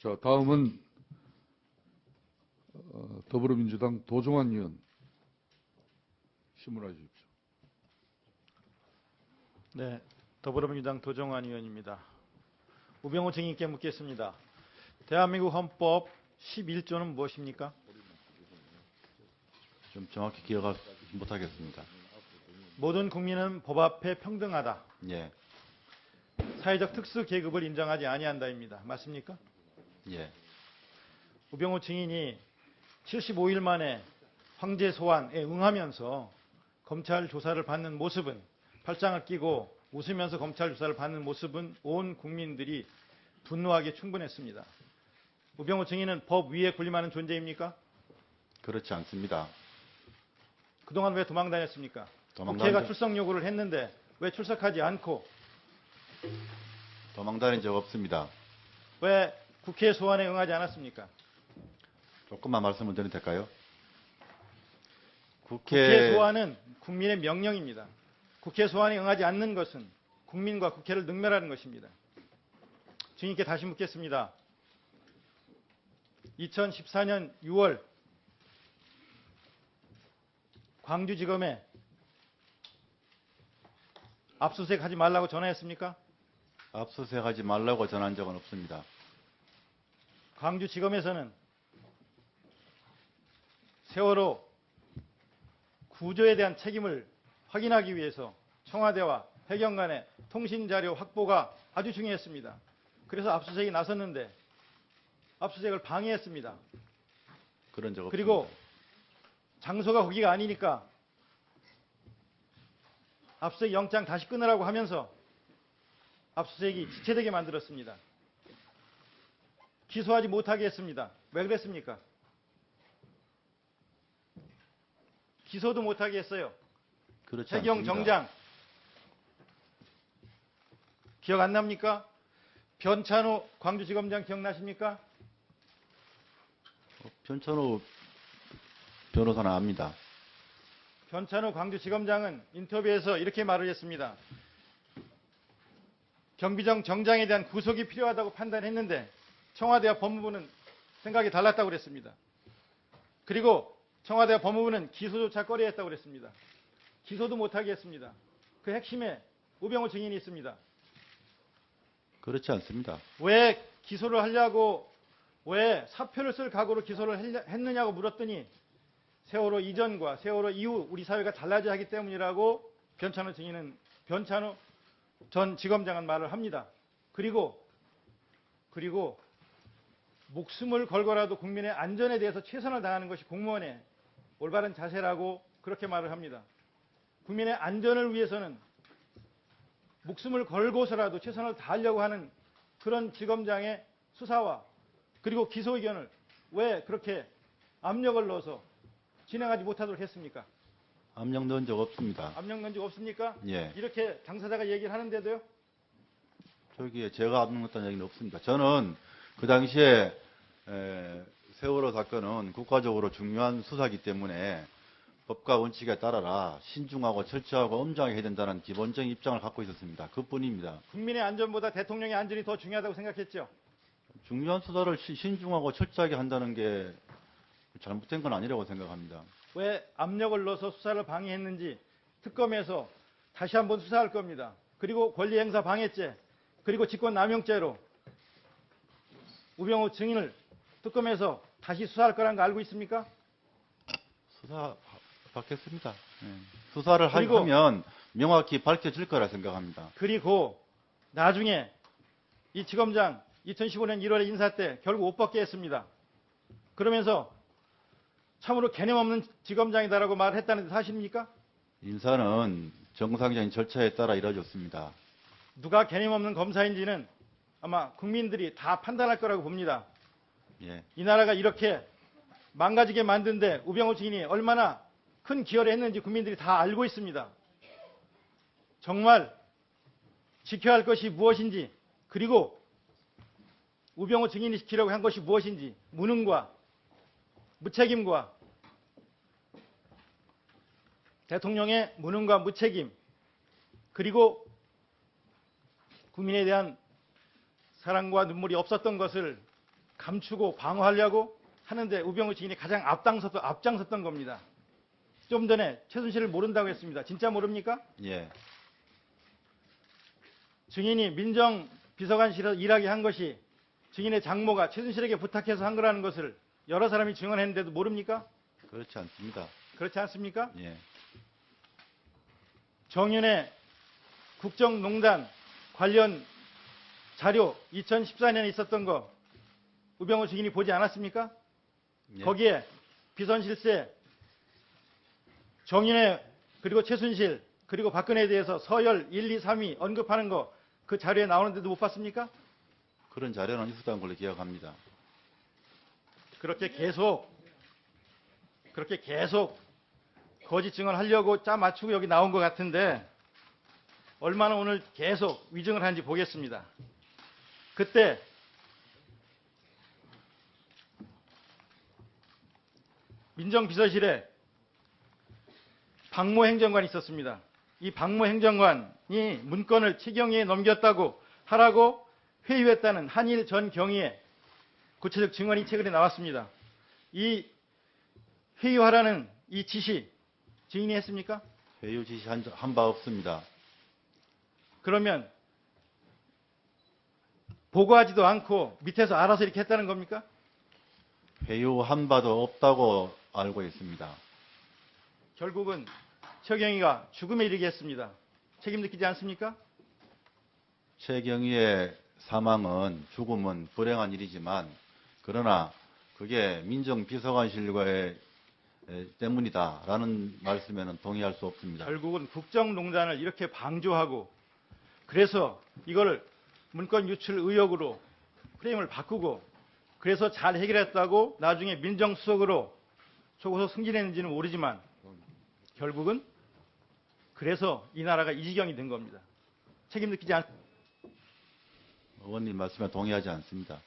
자, 다음은 더불어민주당 도종환 의원 신문해 주십시오. 네, 더불어민주당 도종환 의원입니다. 우병우 증인께 묻겠습니다. 대한민국 헌법 11조는 무엇입니까? 좀 정확히 기억하지 못하겠습니다. 모든 국민은 법 앞에 평등하다. 예, 사회적 특수 계급을 인정하지 아니한다입니다. 맞습니까? 예, 우병우 증인이 75일 만에 황제 소환에 응하면서 검찰 조사를 받는 모습은, 팔짱을 끼고 웃으면서 검찰 조사를 받는 모습은 온 국민들이 분노하기에 충분했습니다. 우병우 증인은 법 위에 군림하는 존재입니까? 그렇지 않습니다. 그동안 왜 도망 다녔습니까? 국회가 출석 요구를 했는데 왜 출석하지 않고, 도망 다닌 적 없습니다. 왜 국회 소환에 응하지 않았습니까? 조금만 말씀을 드려도 될까요? 국회 소환은 국민의 명령입니다. 국회 소환에 응하지 않는 것은 국민과 국회를 능멸하는 것입니다. 증인께 다시 묻겠습니다. 2014년 6월 광주지검에 압수수색 하지 말라고 전화했습니까? 압수수색하지 말라고 전한 적은 없습니다. 광주지검에서는 세월호 구조에 대한 책임을 확인하기 위해서 청와대와 해경 간의 통신자료 확보가 아주 중요했습니다. 그래서 압수수색이 나섰는데 압수수색을 방해했습니다. 그런 적 없습니다. 그리고 장소가 거기가 아니니까 압수수색 영장 다시 끊으라고 하면서 압수수색이 지체되게 만들었습니다. 기소하지 못하게 했습니다. 왜 그랬습니까? 기소도 못하게 했어요. 그렇지 해경 않습니다. 정장 기억 안 납니까? 변찬호 광주지검장 기억나십니까? 변찬호 변호사는 압니다. 변찬호 광주지검장은 인터뷰에서 이렇게 말을 했습니다. 경비정 정장에 대한 구속이 필요하다고 판단했는데 청와대와 법무부는 생각이 달랐다고 그랬습니다. 그리고 청와대와 법무부는 기소조차 꺼려했다고 그랬습니다. 기소도 못하게 했습니다. 그 핵심에 우병우 증인이 있습니다. 그렇지 않습니다. 왜 기소를 하려고, 왜 사표를 쓸 각오로 기소를 했느냐고 물었더니 세월호 이전과 세월호 이후 우리 사회가 달라져야 하기 때문이라고 변찬호 증인은, 변찬호 전 지검장은 말을 합니다. 그리고 목숨을 걸고라도 국민의 안전에 대해서 최선을 다하는 것이 공무원의 올바른 자세라고 그렇게 말을 합니다. 국민의 안전을 위해서는 목숨을 걸고서라도 최선을 다하려고 하는 그런 지검장의 수사와 그리고 기소 의견을 왜 그렇게 압력을 넣어서 진행하지 못하도록 했습니까? 압력 넣은 적 없습니다. 압력 넣은 적 없습니까? 예. 이렇게 당사자가 얘기를 하는데도요? 저기에 제가 압력 넣었다는 얘기는 없습니다. 저는 그 당시에 세월호 사건은 국가적으로 중요한 수사이기 때문에 법과 원칙에 따라라 신중하고 철저하고 엄정하게 해야 된다는 기본적인 입장을 갖고 있었습니다. 그뿐입니다. 국민의 안전보다 대통령의 안전이 더 중요하다고 생각했죠? 중요한 수사를 신중하고 철저하게 한다는 게 잘못된 건 아니라고 생각합니다. 왜 압력을 넣어서 수사를 방해했는지 특검에서 다시 한번 수사할 겁니다. 그리고 권리행사 방해죄, 그리고 직권남용죄로 우병우 증인을 특검에서 다시 수사할 거라는 거 알고 있습니까? 수사 받겠습니다. 수사를 그리고 하면 명확히 밝혀질 거라 생각합니다. 그리고 나중에 이 지검장 2015년 1월에 인사 때 결국 옷 벗게 했습니다. 그러면서 참으로 개념 없는 지검장이다라고 말했다는 게 사실입니까? 인사는 정상적인 절차에 따라 이루어졌습니다. 누가 개념 없는 검사인지는 아마 국민들이 다 판단할 거라고 봅니다. 예. 이 나라가 이렇게 망가지게 만든데 우병우 증인이 얼마나 큰 기여를 했는지 국민들이 다 알고 있습니다. 정말 지켜야 할 것이 무엇인지, 그리고 우병우 증인이 지키려고 한 것이 무엇인지, 무능과 무책임과 대통령의 무능과 무책임, 그리고 국민에 대한 사랑과 눈물이 없었던 것을 감추고 방어하려고 하는데 우병우 증인이 가장 앞장섰던 겁니다. 좀 전에 최순실을 모른다고 했습니다. 진짜 모릅니까? 예. 증인이 민정비서관실에서 일하게 한 것이 증인의 장모가 최순실에게 부탁해서 한 거라는 것을 여러 사람이 증언했는데도 모릅니까? 그렇지 않습니다. 그렇지 않습니까? 예. 정윤의 국정농단 관련 자료 2014년에 있었던 거 우병우 증인이 보지 않았습니까? 예. 거기에 비선실세 정윤회 그리고 최순실 그리고 박근혜에 대해서 서열 1, 2, 3위 언급하는 거 그 자료에 나오는데도 못 봤습니까? 그런 자료는 있었던 걸로 기억합니다. 그렇게 계속 거짓 증언하려고 짜 맞추고 여기 나온 것 같은데 얼마나 오늘 계속 위증을 하는지 보겠습니다. 그때 민정비서실에 박모 행정관이 있었습니다. 이 박모 행정관이 문건을 최경희에 넘겼다고 하라고 회유했다는 한일 전 경위의 구체적 증언이 최근에 나왔습니다. 이 회유하라는 이 지시 증인이 했습니까? 회유 지시한 바 없습니다. 그러면 보고하지도 않고 밑에서 알아서 이렇게 했다는 겁니까? 회유한 바도 없다고 알고 있습니다. 결국은 최경희가 죽음에 이르게 했습니다. 책임 느끼지 않습니까? 최경희의 사망은 죽음은 불행한 일이지만 그러나 그게 민정비서관실과의 때문이다라는 말씀에는 동의할 수 없습니다. 결국은 국정농단을 이렇게 방조하고 그래서 이걸 문건 유출 의혹으로 프레임을 바꾸고 그래서 잘 해결했다고 나중에 민정수석으로 초고속 승진했는지는 모르지만 결국은 그래서 이 나라가 이 지경이 된 겁니다. 책임 느끼지 않습니까? 의원님 말씀에 동의하지 않습니다.